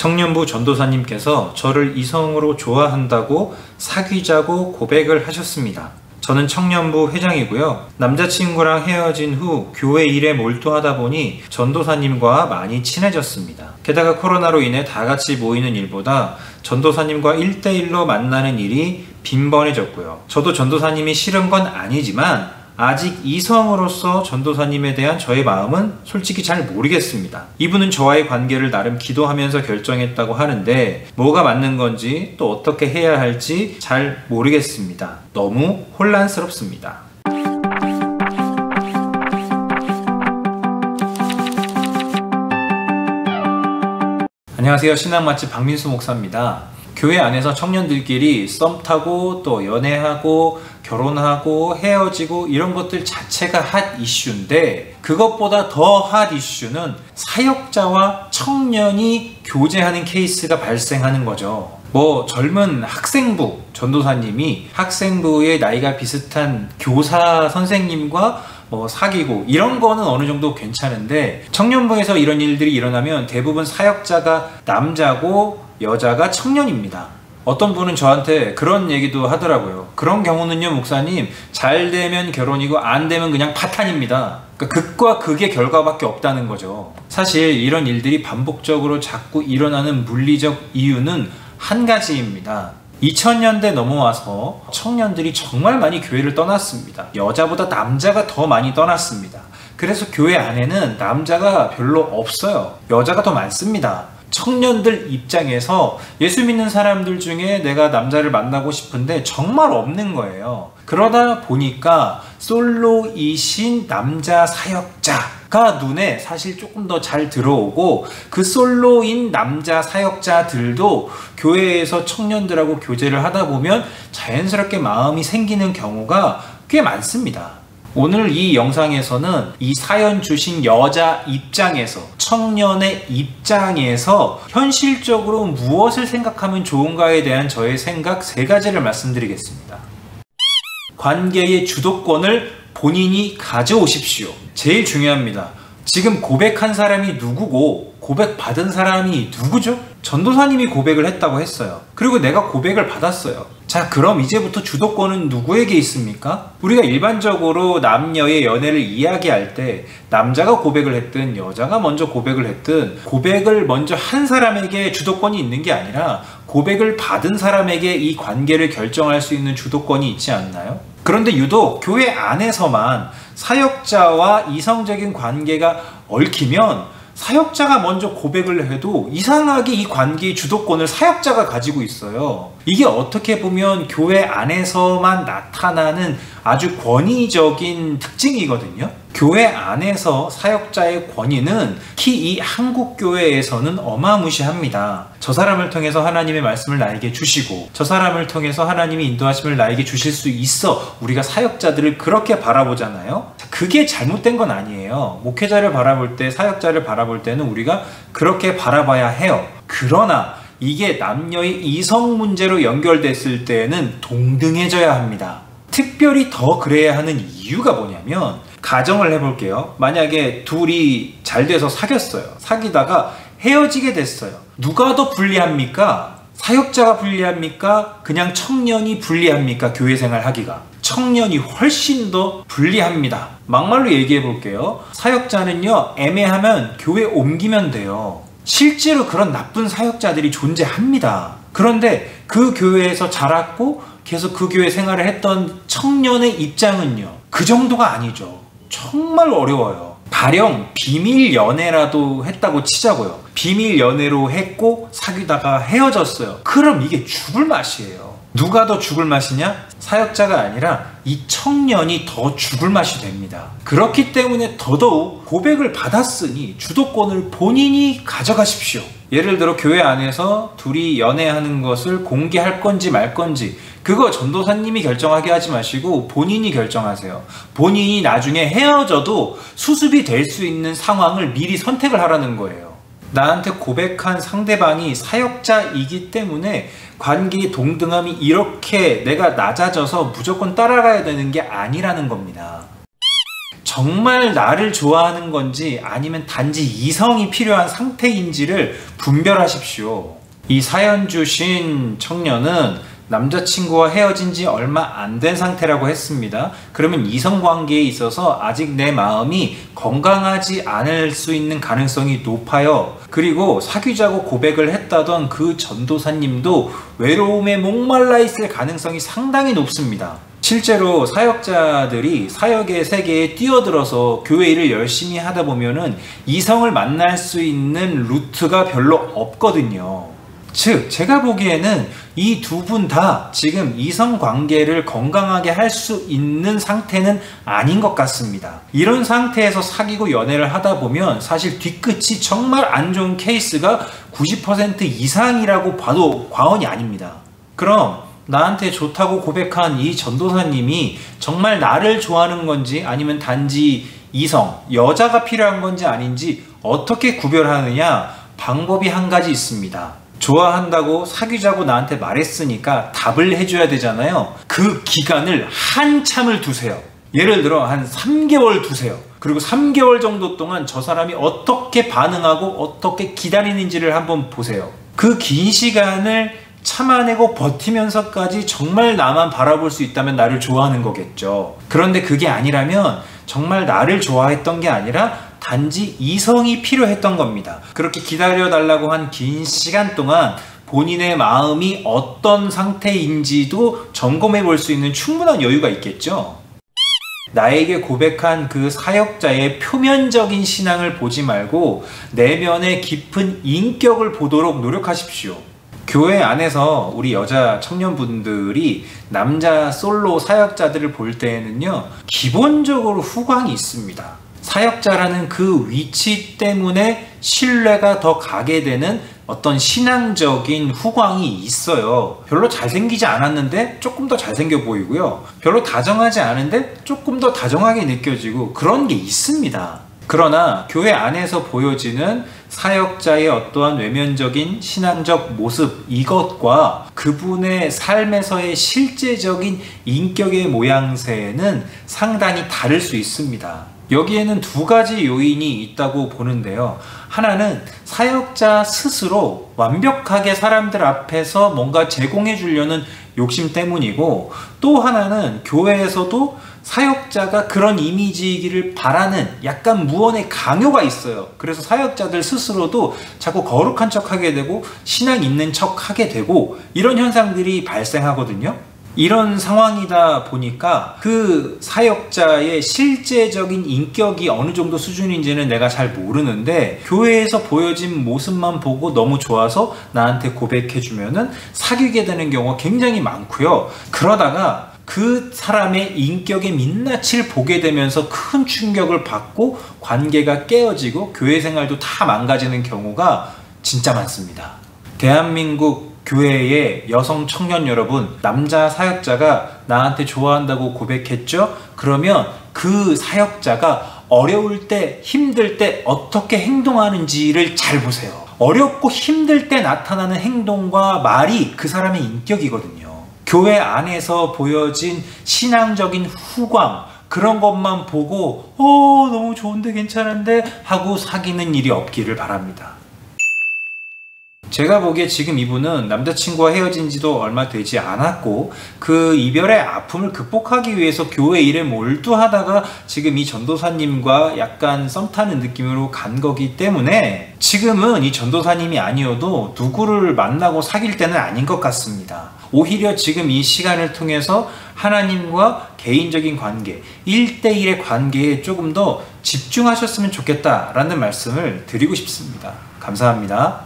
청년부 전도사님께서 저를 이성으로 좋아한다고 사귀자고 고백을 하셨습니다. 저는 청년부 회장이고요. 남자친구랑 헤어진 후 교회 일에 몰두하다 보니 전도사님과 많이 친해졌습니다. 게다가 코로나로 인해 다 같이 모이는 일보다 전도사님과 1대1로 만나는 일이 빈번해졌고요. 저도 전도사님이 싫은 건 아니지만 아직 이성으로서 전도사님에 대한 저의 마음은 솔직히 잘 모르겠습니다. 이분은 저와의 관계를 나름 기도하면서 결정했다고 하는데 뭐가 맞는 건지 또 어떻게 해야 할지 잘 모르겠습니다. 너무 혼란스럽습니다. 안녕하세요. 신앙맛집 박민수 목사입니다. 교회 안에서 청년들끼리 썸 타고 또 연애하고 결혼하고 헤어지고 이런 것들 자체가 핫 이슈인데, 그것보다 더 핫 이슈는 사역자와 청년이 교제하는 케이스가 발생하는 거죠. 젊은 학생부 전도사님이 학생부의 나이가 비슷한 교사 선생님과 사귀고 이런 거는 어느 정도 괜찮은데, 청년부에서 이런 일들이 일어나면 대부분 사역자가 남자고 여자가 청년입니다. 어떤 분은 저한테 그런 얘기도 하더라고요. 그런 경우는요, 목사님, 잘 되면 결혼이고 안 되면 그냥 파탄입니다. 그러니까 극과 극의 결과밖에 없다는 거죠. 사실 이런 일들이 반복적으로 자꾸 일어나는 물리적 이유는 한 가지입니다. 2000년대 넘어와서 청년들이 정말 많이 교회를 떠났습니다. 여자보다 남자가 더 많이 떠났습니다. 그래서 교회 안에는 남자가 별로 없어요. 여자가 더 많습니다. 청년들 입장에서 예수 믿는 사람들 중에 내가 남자를 만나고 싶은데 정말 없는 거예요. 그러다 보니까 솔로이신 남자 사역자가 눈에 사실 조금 더 잘 들어오고, 그 솔로인 남자 사역자들도 교회에서 청년들하고 교제를 하다 보면 자연스럽게 마음이 생기는 경우가 꽤 많습니다. 오늘 이 영상에서는 이 사연 주신 여자 입장에서, 청년의 입장에서 현실적으로 무엇을 생각하면 좋은가에 대한 저의 생각 3가지를 말씀드리겠습니다. 관계의 주도권을 본인이 가져오십시오. 제일 중요합니다. 지금 고백한 사람이 누구고 고백받은 사람이 누구죠? 전도사님이 고백을 했다고 했어요. 그리고 내가 고백을 받았어요. 자, 그럼 이제부터 주도권은 누구에게 있습니까? 우리가 일반적으로 남녀의 연애를 이야기할 때 남자가 고백을 했든 여자가 먼저 고백을 했든 고백을 먼저 한 사람에게 주도권이 있는 게 아니라 고백을 받은 사람에게 이 관계를 결정할 수 있는 주도권이 있지 않나요? 그런데 유독 교회 안에서만 사역자와 이성적인 관계가 얽히면 사역자가 먼저 고백을 해도 이상하게 이 관계의 주도권을 사역자가 가지고 있어요. 이게 어떻게 보면 교회 안에서만 나타나는 아주 권위적인 특징이거든요. 교회 안에서 사역자의 권위는 특히 이 한국 교회에서는 어마무시합니다. 저 사람을 통해서 하나님의 말씀을 나에게 주시고 저 사람을 통해서 하나님의 인도하심을 나에게 주실 수 있어 우리가 사역자들을 그렇게 바라보잖아요. 그게 잘못된 건 아니에요. 목회자를 바라볼 때, 사역자를 바라볼 때는 우리가 그렇게 바라봐야 해요. 그러나 이게 남녀의 이성 문제로 연결됐을 때에는 동등해져야 합니다. 특별히 더 그래야 하는 이유가 뭐냐면, 가정을 해볼게요. 만약에 둘이 잘 돼서 사귀었어요. 사귀다가 헤어지게 됐어요. 누가 더 불리합니까? 사역자가 불리합니까? 그냥 청년이 불리합니까? 교회 생활 하기가. 청년이 훨씬 더 불리합니다. 막말로 얘기해 볼게요. 사역자는요, 애매하면 교회 옮기면 돼요. 실제로 그런 나쁜 사역자들이 존재합니다. 그런데 그 교회에서 자랐고 계속 그 교회 생활을 했던 청년의 입장은요, 그 정도가 아니죠. 정말 어려워요. 가령 비밀 연애라도 했다고 치자고요. 비밀 연애로 했고 사귀다가 헤어졌어요. 그럼 이게 죽을 맛이에요. 누가 더 죽을 맛이냐? 사역자가 아니라 이 청년이 더 죽을 맛이 됩니다. 그렇기 때문에 더더욱 고백을 받았으니 주도권을 본인이 가져가십시오. 예를 들어 교회 안에서 둘이 연애하는 것을 공개할 건지 말 건지, 그거 전도사님이 결정하게 하지 마시고 본인이 결정하세요. 본인이 나중에 헤어져도 수습이 될 수 있는 상황을 미리 선택을 하라는 거예요. 나한테 고백한 상대방이 사역자이기 때문에 관계의 동등함이 이렇게 내가 낮아져서 무조건 따라가야 되는 게 아니라는 겁니다. 정말 나를 좋아하는 건지 아니면 단지 이성이 필요한 상태인지를 분별하십시오. 이 사연 주신 청년은 남자친구와 헤어진 지 얼마 안 된 상태라고 했습니다. 그러면 이성관계에 있어서 아직 내 마음이 건강하지 않을 수 있는 가능성이 높아요. 그리고 사귀자고 고백을 했다던 그 전도사님도 외로움에 목말라 있을 가능성이 상당히 높습니다. 실제로 사역자들이 사역의 세계에 뛰어들어서 교회 일을 열심히 하다 보면은 이성을 만날 수 있는 루트가 별로 없거든요. 즉, 제가 보기에는 이 두 분 다 지금 이성관계를 건강하게 할 수 있는 상태는 아닌 것 같습니다. 이런 상태에서 사귀고 연애를 하다 보면 사실 뒤끝이 정말 안 좋은 케이스가 90% 이상이라고 봐도 과언이 아닙니다. 그럼 나한테 좋다고 고백한 이 전도사님이 정말 나를 좋아하는 건지 아니면 단지 이성, 여자가 필요한 건지 아닌지 어떻게 구별하느냐? 방법이 한 가지 있습니다. 좋아한다고 사귀자고 나한테 말했으니까 답을 해줘야 되잖아요. 그 기간을 한참을 두세요. 예를 들어 한 3개월 두세요. 그리고 3개월 정도 동안 저 사람이 어떻게 반응하고 어떻게 기다리는지를 한번 보세요. 그 긴 시간을 참아내고 버티면서까지 정말 나만 바라볼 수 있다면 나를 좋아하는 거겠죠. 그런데 그게 아니라면 정말 나를 좋아했던 게 아니라 단지 이성이 필요했던 겁니다. 그렇게 기다려달라고 한 긴 시간 동안 본인의 마음이 어떤 상태인지도 점검해 볼 수 있는 충분한 여유가 있겠죠. 나에게 고백한 그 사역자의 표면적인 신앙을 보지 말고 내면의 깊은 인격을 보도록 노력하십시오. 교회 안에서 우리 여자 청년분들이 남자 솔로 사역자들을 볼 때에는요, 기본적으로 후광이 있습니다. 사역자라는 그 위치 때문에 신뢰가 더 가게 되는 어떤 신앙적인 후광이 있어요. 별로 잘생기지 않았는데 조금 더 잘생겨 보이고요. 별로 다정하지 않은데 조금 더 다정하게 느껴지고 그런 게 있습니다. 그러나 교회 안에서 보여지는 사역자의 어떠한 외면적인 신앙적 모습, 이것과 그분의 삶에서의 실제적인 인격의 모양새는 상당히 다를 수 있습니다. 여기에는 두 가지 요인이 있다고 보는데요. 하나는 사역자 스스로 완벽하게 사람들 앞에서 뭔가 제공해 주려는 욕심 때문이고, 또 하나는 교회에서도 사역자가 그런 이미지이기를 바라는 약간 무언의 강요가 있어요. 그래서 사역자들 스스로도 자꾸 거룩한 척 하게 되고 신앙 있는 척 하게 되고 이런 현상들이 발생하거든요. 이런 상황이다 보니까 그 사역자의 실제적인 인격이 어느 정도 수준인지는 내가 잘 모르는데, 교회에서 보여진 모습만 보고 너무 좋아서 나한테 고백해주면은 사귀게 되는 경우가 굉장히 많고요. 그러다가 그 사람의 인격의 민낯을 보게 되면서 큰 충격을 받고 관계가 깨어지고 교회 생활도 다 망가지는 경우가 진짜 많습니다. 대한민국 교회의 여성 청년 여러분, 남자 사역자가 나한테 좋아한다고 고백했죠? 그러면 그 사역자가 어려울 때, 힘들 때 어떻게 행동하는지를 잘 보세요. 어렵고 힘들 때 나타나는 행동과 말이 그 사람의 인격이거든요. 교회 안에서 보여진 신앙적인 후광, 그런 것만 보고 너무 좋은데 괜찮은데 하고 사귀는 일이 없기를 바랍니다. 제가 보기에 지금 이분은 남자친구와 헤어진 지도 얼마 되지 않았고 그 이별의 아픔을 극복하기 위해서 교회 일에 몰두하다가 지금 이 전도사님과 약간 썸 타는 느낌으로 간 거기 때문에 지금은 이 전도사님이 아니어도 누구를 만나고 사귈 때는 아닌 것 같습니다. 오히려 지금 이 시간을 통해서 하나님과 개인적인 관계, 1대1의 관계에 조금 더 집중하셨으면 좋겠다라는 말씀을 드리고 싶습니다. 감사합니다.